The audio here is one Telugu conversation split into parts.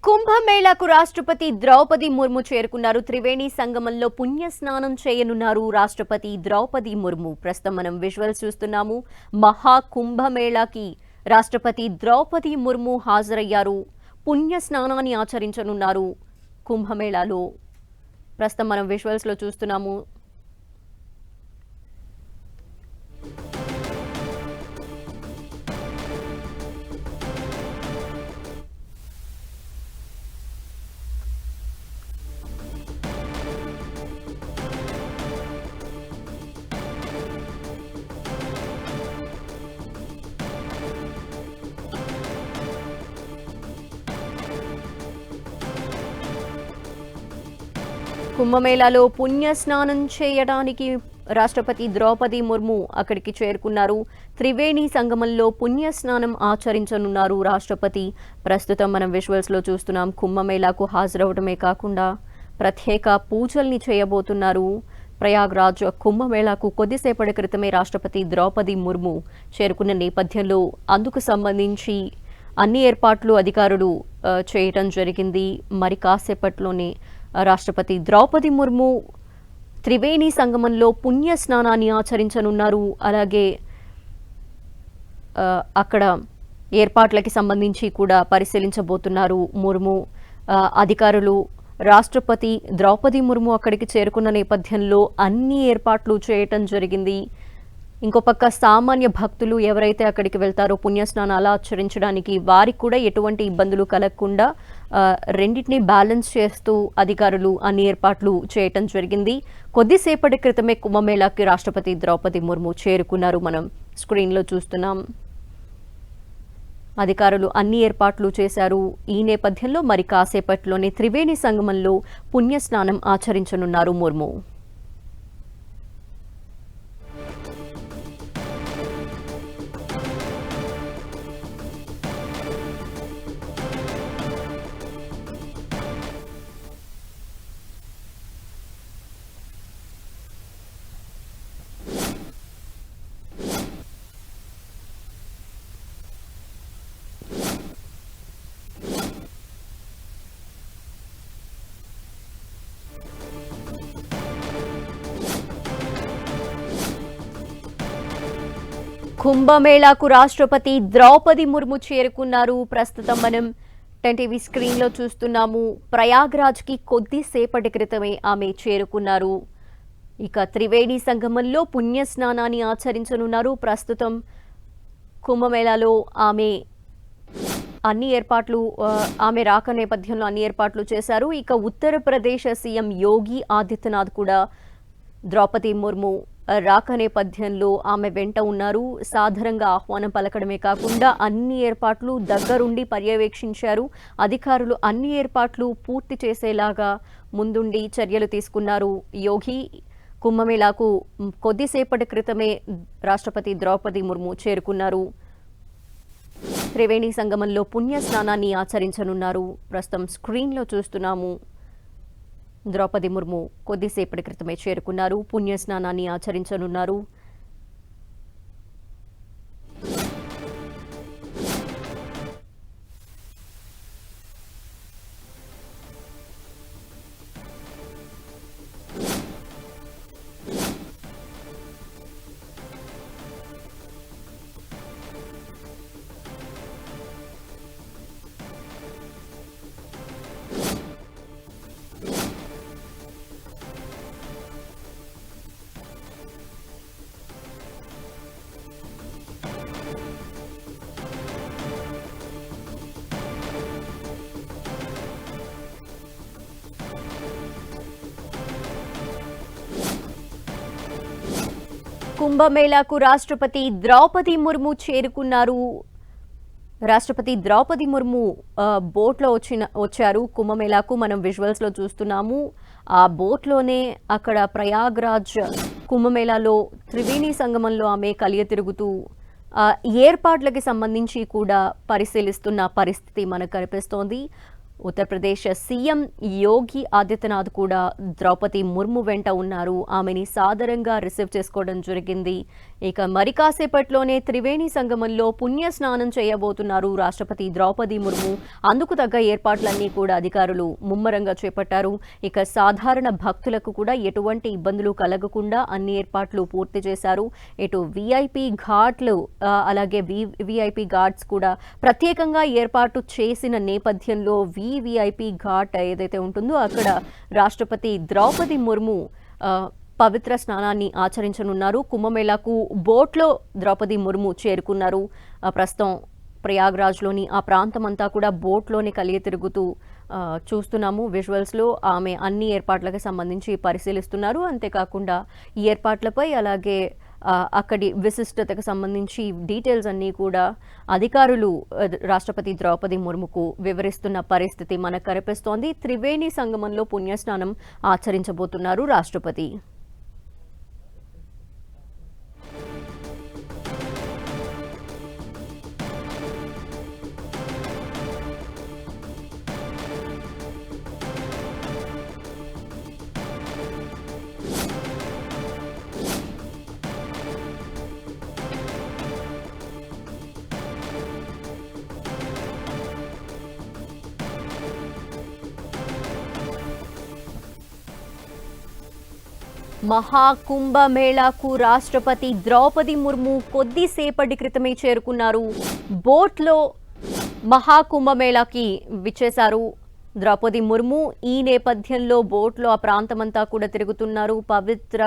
కుంభమేళాకు రాష్ట్రపతి ద్రౌపది ముర్ము చేరుకున్నారు. త్రివేణి సంగమంలో పుణ్య స్నానం చేయనున్నారు రాష్ట్రపతి ద్రౌపది ముర్ము. ప్రస్తుతం మనం విజువల్స్ చూస్తున్నాము. మహా కుంభమేళాకి రాష్ట్రపతి ద్రౌపది ముర్ము హాజరయ్యారు. పుణ్య స్నానాన్ని ఆచరించనున్నారు కుంభమేళాలో. ప్రస్తుతం మనం విజువల్స్ లో చూస్తున్నాము. కుంభమేళాలో పుణ్య స్నానం చేయడానికి రాష్ట్రపతి ద్రౌపది ముర్ము అక్కడికి చేరుకున్నారు. త్రివేణి సంగమంలో పుణ్య స్నానం ఆచరించనున్నారు రాష్ట్రపతి. ప్రస్తుతం మనం విజువల్స్ లో చూస్తున్నాం. కుంభమేళాకు హాజరవడమే కాకుండా ప్రత్యేక పూజల్ని చేయబోతున్నారు. ప్రయాగ్రాజ్ కుంభమేళాకు కొద్దిసేపటి క్రితమే రాష్ట్రపతి ద్రౌపది ముర్ము చేరుకున్న నేపథ్యంలో అందుకు సంబంధించి అన్ని ఏర్పాట్లు అధికారులు చేయడం జరిగింది. మరి కాసేపట్లోనే రాష్ట్రపతి ద్రౌపది ముర్ము త్రివేణి సంగమంలో పుణ్య స్నానాన్ని ఆచరించనున్నారు. అలాగే అక్కడ ఏర్పాట్లకి సంబంధించి కూడా పరిశీలించబోతున్నారు ముర్ము. అధికారులు రాష్ట్రపతి ద్రౌపది ముర్ము అక్కడికి చేరుకున్న నేపథ్యంలో అన్ని ఏర్పాట్లు చేయటం జరిగింది. ఇంకో పక్క సామాన్య భక్తులు ఎవరైతే అక్కడికి వెళ్తారో పుణ్యస్నానాలు ఆచరించడానికి వారికి కూడా ఎటువంటి ఇబ్బందులు కలగకుండా రెండింటినీ బ్యాలెన్స్ చేస్తూ అధికారులు అన్ని ఏర్పాట్లు చేయటం జరిగింది. కొద్దిసేపటి క్రితమే కుంభమేళాకి రాష్ట్రపతి ద్రౌపది ముర్ము చేరుకున్నారు. మనం స్క్రీన్లో చూస్తున్నాం. అధికారులు అన్ని ఏర్పాట్లు చేశారు. ఈ నేపథ్యంలో మరి కాసేపట్లోనే త్రివేణి సంగమంలో పుణ్యస్నానం ఆచరించనున్నారు ముర్ము. కుంభమేళాకు రాష్ట్రపతి ద్రౌపది ముర్ము చేరుకున్నారు. ప్రస్తుతం మనం 10 టీవీ స్క్రీన్లో చూస్తున్నాము. ప్రయాగ్రాజ్కి కొద్దిసేపటి క్రితమే ఆమె చేరుకున్నారు. ఇక త్రివేణి సంగమంలో పుణ్య స్నానాన్ని ఆచరించనున్నారు. ప్రస్తుతం కుంభమేళాలో ఆమె అన్ని ఏర్పాట్లు ఆమె రాక నేపథ్యంలో అన్ని ఏర్పాట్లు చేశారు. ఇక ఉత్తరప్రదేశ్ సీఎం యోగి ఆదిత్యనాథ్ కూడా ద్రౌపది ముర్ము రాక నేపథ్యంలో ఆమె వెంట ఉన్నారు. సాధారణంగా ఆహ్వానం పలకడమే కాకుండా అన్ని ఏర్పాట్లు దగ్గరుండి పర్యవేక్షించారు. అధికారులు అన్ని ఏర్పాట్లు పూర్తి చేసేలాగా ముందుండి చర్యలు తీసుకున్నారు. యోగి కుంభమేళాకు కొద్దిసేపటి క్రితమే రాష్ట్రపతి ద్రౌపది ముర్ము చేరుకున్నారు. త్రివేణి సంగమంలో పుణ్య స్నానాన్ని ఆచరించనున్నారు. ప్రస్తుతం స్క్రీన్లో చూస్తున్నాము. ద్రౌపది ముర్ము కొద్దిసేపటి క్రితమే చేరుకున్నారు. పుణ్య స్నానాన్ని ఆచరించనున్నారు. కుంభమేళాకు రాష్ట్రపతి ద్రౌపది ముర్ము చేరుకున్నారు. రాష్ట్రపతి ద్రౌపది ముర్ము బోట్లో వచ్చారు కుంభమేళాకు. మనం విజువల్స్ లో చూస్తున్నాము. ఆ బోట్లోనే అక్కడ ప్రయాగ్రాజ్ కుంభమేళాలో త్రివేణి సంగమంలో ఆమె కలియ తిరుగుతూ ఏర్పాట్లకి సంబంధించి కూడా పరిశీలిస్తున్న పరిస్థితి మనకు కనిపిస్తోంది. ఉత్తరప్రదేశ్ సీఎం యోగి ఆదిత్యనాథ్ కూడా ద్రౌపది ముర్ము వెంట ఉన్నారు. ఆమెని సాదరంగా రిసీవ్ చేసుకోవడం జరిగింది. ఇక మరి కాసేపట్లోనే త్రివేణి సంగమంలో పుణ్య స్నానం చేయబోతున్నారు రాష్ట్రపతి ద్రౌపది ముర్ము. అందుకు తగ్గ ఏర్పాట్లన్నీ కూడా అధికారులు ముమ్మరంగా చేపట్టారు. ఇక సాధారణ భక్తులకు కూడా ఎటువంటి ఇబ్బందులు కలగకుండా అన్ని ఏర్పాట్లు పూర్తి చేశారు. ఇటు విఐపి ఘాట్లు అలాగే విఐపి ఘాట్స్ కూడా ప్రత్యేకంగా ఏర్పాటు చేసిన నేపథ్యంలో వివిఐపి ఘాట్ ఏదైతే ఉంటుందో అక్కడ రాష్ట్రపతి ద్రౌపది ముర్ము పవిత్ర స్నానాన్ని ఆచరించనున్నారు. కుంభమేళాకు బోట్లో ద్రౌపది ముర్ము చేరుకున్నారు. ప్రస్తుతం ప్రయాగ్రాజ్లోని ఆ ప్రాంతమంతా కూడా బోట్లోనే కలిగి తిరుగుతూ చూస్తున్నాము విజువల్స్లో. ఆమె అన్ని ఏర్పాట్లకు సంబంధించి పరిశీలిస్తున్నారు. అంతేకాకుండా ఈ ఏర్పాట్లపై అలాగే అక్కడి విశిష్టతకు సంబంధించి డీటెయిల్స్ అన్నీ కూడా అధికారులు రాష్ట్రపతి ద్రౌపది ముర్ముకు వివరిస్తున్న పరిస్థితి మనకు కనిపిస్తోంది. త్రివేణి సంగమంలో పుణ్యస్నానం ఆచరించబోతున్నారు రాష్ట్రపతి. మహాకుంభమేళాకు రాష్ట్రపతి ద్రౌపది ముర్ము కొద్దిసేపటి క్రితమే చేరుకున్నారు. బోట్లో మహాకుంభమేళాకి విచ్చేశారు ద్రౌపది ముర్ము. ఈ నేపథ్యంలో బోట్లో ఆ ప్రాంతమంతా కూడా తిరుగుతున్నారు. పవిత్ర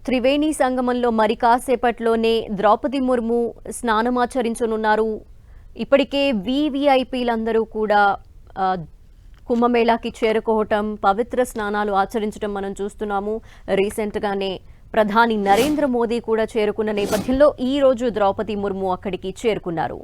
త్రివేణి సంగమంలో మరి కాసేపట్లోనే ద్రౌపది ముర్ము స్నానమాచరించనున్నారు. ఇప్పటికే వివిఐపీలందరూ కూడా కుంభమేళాకి చేరుకోవటం, పవిత్ర స్నానాలు ఆచరించడం మనం చూస్తున్నాము. రీసెంట్గానే ప్రధాని నరేంద్ర మోదీ కూడా చేరుకున్న నేపథ్యంలో ఈ రోజు ద్రౌపది ముర్ము అక్కడికి చేరుకున్నారు.